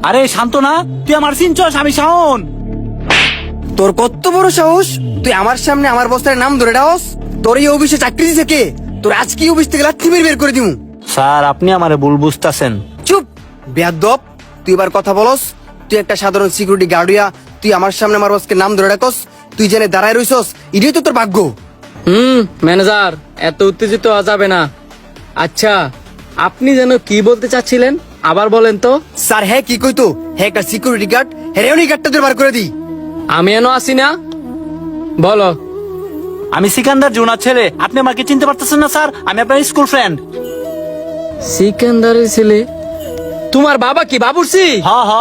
আরে শান্ত না, তুই আমার চিনছস? আমি শাওন। তোর কত বড় সাহস, তুই আমার সামনে আমার বস্তার নাম ধরে ডাওস? তোর এই অফিসে চাকরি দিছে কে? তোর আজকে অফিস থেকে লাথি মেরে বের করে দিমু। স্যার আপনি আমারে ভুল বুঝতাছেন। চুপ বেয়াদব, তুই এবার কথা বলস। তুই একটা সাধারণ সিকিউরিটি গার্ডিয়া, তুই আমার সামনে আমার বসকে নাম ধরে ডাকস? তুই জেনে দাঁড়ায় রইছস, এটাই তো তোর ভাগ্য। ম্যানেজার, এত উত্তেজিত হওয়া যাবে না। আচ্ছা, আপনি যেন কি বলতে চাচ্ছিলেন আবার বলেন তো। স্যার হ্যাঁ কি কইতো? হ্যাঁ একটা সিকিউরিটি গার্ড, হ্যাঁ উনি গার্ডটা তোর বার করে দিই। আমি এনো আসি না, বলো। আমি সিকান্দার জুনার ছেলে, আপনি আমাকে চিনতে পারতেছেন না স্যার? আমি আপনার স্কুল ফ্রেন্ড। সিকান্দারের ছেলে? তোমার বাবা কি বাবুর্চি? হ হ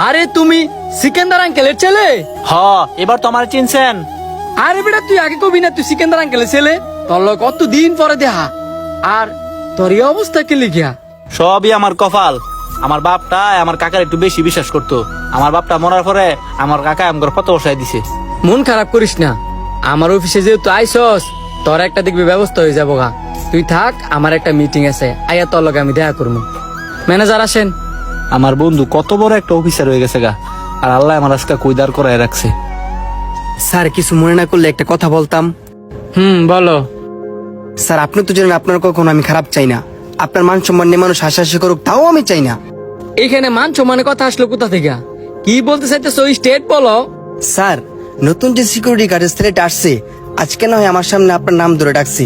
আরে তুমি সিকান্দার আঙ্কেলের ছেলে? হ, এবার তো আমার চিনছেন। আরে বেটা, তুই আগে কবি না তুই সিকান্দার আঙ্কেলের ছেলে? তোর লোক কত দিন পরে দেখা, আর তোর এই অবস্থা কে লিখিয়া? সবই আমার কপাল। আমার বাপটা আমার কাকার একটু বেশি বিশ্বাস করতো। আমার বাপটা মরার পরে আমার কাকা আমার কত বসায় দিছে। মন খারাপ করিস না, আমার অফিসে যেহেতু আইসস, তোর একটা দেখবি ব্যবস্থা হয়ে যাবো গা। তুই থাক, আমার একটা মিটিং আছে, আইয়া তোর লগে আমি দেখা করবো। ম্যানেজার আসেন। আমার বন্ধু কত বড় একটা অফিসার হয়ে গেছে গা, আর আল্লাহ আমার আজকে কইদার করায় রাখছে। স্যার কিছু মনে না করলে একটা কথা বলতাম। বলো। স্যার আপনি তো জানেন আপনার কখনো আমি খারাপ চাই না। আপনার মান সম্মান নিয়ে মানুষ হাসাহাসি করুক, তাও আমি চাই না। এখানে মান সম্মানের কথা আসলো কোথা থেকে? কি বলতে চাইতেছো স্টেট বলো। স্যার নতুন যে সিকিউরিটি গার্ডের ছেলেটা আসছে, আজকে না হয় আমার সামনে আপনার নাম ধরে ডাকছে,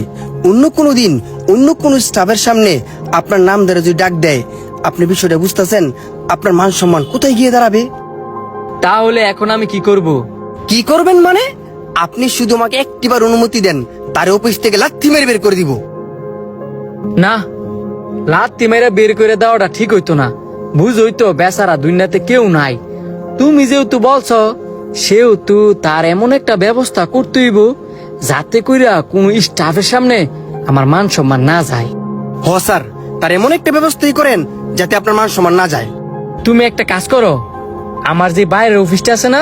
অন্য কোনো দিন অন্য কোনো স্টাফের সামনে আপনার নাম ধরে যদি ডাক দেয়, আপনি বিষয়টা বুঝতেছেন? আপনার মান সম্মান কোথায় গিয়ে দাঁড়াবে? তাহলে এখন আমি কি করব? কি করবেন মানে? আপনি শুধু আমাকে একটিবার অনুমতি দেন, তার অফিস থেকে লাথি মেরে বের করে দিব। না, লাত্তি মেরে বের করে দেওয়াটা ঠিক হইতো না। বুঝই তো, বেচারা দুনিয়াতে কেউ নাই। তুমি যেহেতু বলছো, সেহেতু তার এমন একটা ব্যবস্থা করতে হইব যাতে কইরা কোন স্টাফের সামনে আমার মান সম্মান না যায়। হ স্যার, তার এমন একটা ব্যবস্থাই করেন যাতে আপনার মান সম্মান না যায়। তুমি একটা কাজ করো, আমার যে বাইরের অফিসটা আছে না,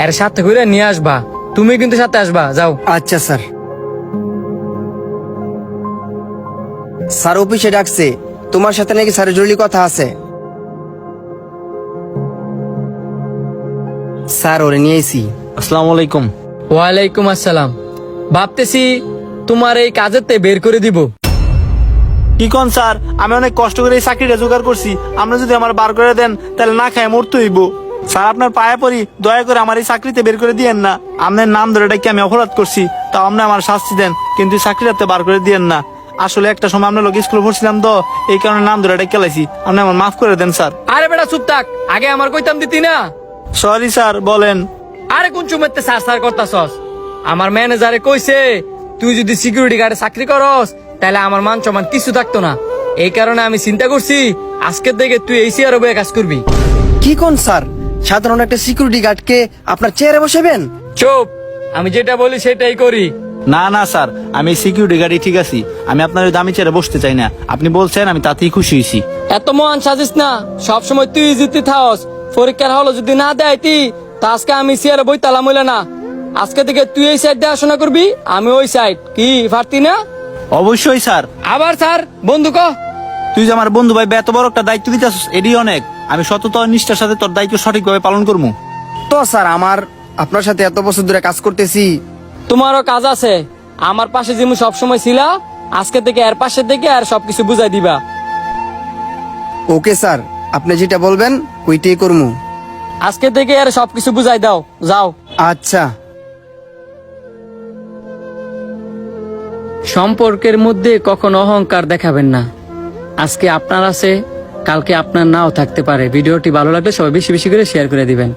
এর সাথে করে নিয়ে আসবা। তুমি কিন্তু সাথে আসবা, যাও। আচ্ছা স্যার। স্যার অফিসে ডাকছে, তোমার সাথে নাকি স্যারের জরুরি কথা আছে। স্যার ওরে নিয়ে এসি। আসসালামু আলাইকুম। ওয়ালাইকুম আসসালাম। ভাবতেছি তোমার এই কাজেতে বের করে দিব। কি কোন স্যার? আমি অনেক কষ্ট করে এই চাকরিটা জোগাড় করছি, আপনি যদি আমার বার করে দেন তাহলে না খায় মরতে হইব। স্যার আপনার পায়ে পড়ি, দয়া করে আমার এই চাকরিতে বের করে দিয়েন না। আপনার নাম ধরে ডাকি আমি অপরাধ করছি, তাও আপনি আমার শাস্তি দেন, কিন্তু এই চাকরিটাতে বার করে দিয়েন না। আসলে একটা সময় আপনার লোক স্কুলে পড়ছিলাম তো, এই কারণে নাম ধরে ডাকি লাইছি, আপনি আমার মাফ করে দেন স্যার। আরে বেটা চুপ থাক, আগে আমার কইতাম দিতি না। সরি স্যার, বলেন। আরে কোন চুমেতে সার সার করতাছস? আমার ম্যানেজারে কইছে তুই যদি সিকিউরিটি গার্ডে চাকরি করস তাহলে আমার মান সম্মান কিছু থাকতো না। এই কারণে আমি চিন্তা করছি আজকের থেকে তুই এই চেয়ারে বসে কাজ করবি। কি কোন স্যার? সাধারণ একটা সিকিউরিটি গার্ডকে আপনার চেয়ারে বসাবেন? চুপ, আমি যেটা বলি সেটাই করি। না না স্যার, আমি সিকিউরিটি গার্ডই ঠিক আছি, আমি আপনার ওই দামি চেয়ারে বসতে চাই না। আপনি বলছেন, আমি তাতেই খুশি হয়েছি। এত মহান সাজিস না, সব সময় তুই জিততে থাকস। পরীক্ষার হলো যদি না দেয় তা আজকে আমি চেয়ারে বইতালাম হইলে না। আজকে থেকে তুই এই সাইড দেখাশোনা করবি, আমি ওই সাইড। কি পারতি না? অবশ্যই স্যার। আবার স্যার বন্ধু ক। তুই যে আমার বন্ধু ভাই, এত বড় একটা দায়িত্ব দিতেছিস, এটাই অনেক। আমি সততা ও নিষ্ঠার সাথে তোর দায়িত্ব সঠিকভাবে পালন করবো। তো স্যার আমার আপনার সাথে এত বছর ধরে কাজ করতেছি। তোমারও কাজ আছে। আমার পাশে যেমন সবসময় ছিলা, আজকে থেকে এর পাশে থেকে আর সবকিছু বুঝাই দিবা। ওকে স্যার, আপনি যেটা বলবেন ওইটাই করবো। আজকে থেকে আর সবকিছু বুঝাই দাও, যাও। আচ্ছা। সম্পর্কের মধ্যে কখনো অহংকার দেখাবেন না। আজকে আপনার আছে, কালকে আপনার নাও থাকতে পারে। ভিডিওটি ভালো লাগলে সবাই বেশি বেশি করে শেয়ার করে দিবেন।